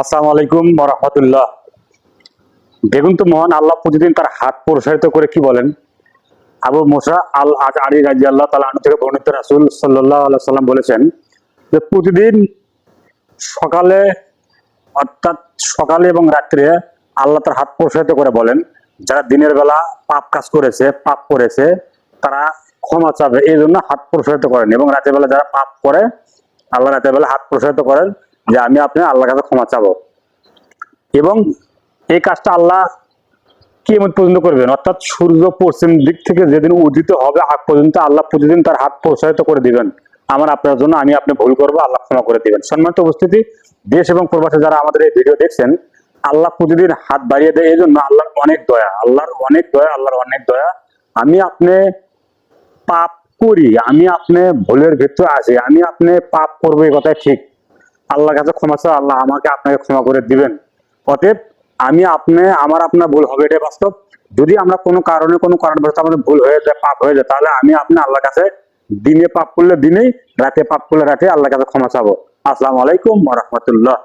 আসসালামু আলাইকুম রাহমাতুল্লাহ। দেখুন তো মহান আল্লাহ প্রতিদিন তার হাত প্রসারিত করে কি বলেন। আবু মুসা আল আশআরী রাদিয়াল্লাহু তাআলা আনহু থেকে বর্ণিত রাসূল সাল্লাল্লাহু আলাইহি সাল্লাম বলেছেন যে প্রতিদিন সকালে অর্থাৎ সকালে এবং রাত্রে আল্লাহ তার হাত প্রসারিত করে বলেন, যারা দিনের বেলা পাপ করেছে তারা ক্ষমা চাবে, এই জন্য হাত প্রসারিত করেন। এবং রাতের বেলা যারা পাপ করে আল্লাহ রাতের বেলা হাত প্রসারিত করেন যে আমি আপনি আল্লাহর কাছে ক্ষমা চাবো। এবং এই কাজটা আল্লাহ কিয়ামত পর্যন্ত করবেন, অর্থাৎ সূর্য পশ্চিম দিক থেকে যেদিন উদিত হবে আগ পর্যন্ত আল্লাহ প্রতিদিন তার হাত প্রসারিত করে দিবেন আমার আপনার জন্য। আমি আপনি ভুল করবো, আল্লাহ ক্ষমা করে দিবেন। সম্মানিত উপস্থিতি, দেশ এবং প্রবাসে যারা আমাদের এই ভিডিও দেখছেন, আল্লাহ প্রতিদিন হাত বাড়িয়ে দেয়, এই জন্য আল্লাহর অনেক দয়া, আল্লাহর অনেক দয়া। আমি আপনি পাপ করি, আমি আপনি ভুলের ভিতরে আছি, আমি আপনি পাপ করবো, এই কথাই ঠিক। আল্লাহর কাছে ক্ষমা চাও, আল্লাহ আমাকে আপনাকে ক্ষমা করে দিবেন। অতএব আমি আপনি আমার আপনার ভুল হবে, এটাই বাস্তব। যদি আমরা কোনো কারণবশত আমাদের ভুল হয়ে যায়, পাপ হয়ে যায়, তাহলে আমি আপনি আল্লাহর কাছে দিনে পাপ করলে দিনেই, রাতে পাপ করলে রাতে আল্লাহর কাছে ক্ষমা চাবো। আসসালামু আলাইকুম ওয়া রাহমাতুল্লাহ।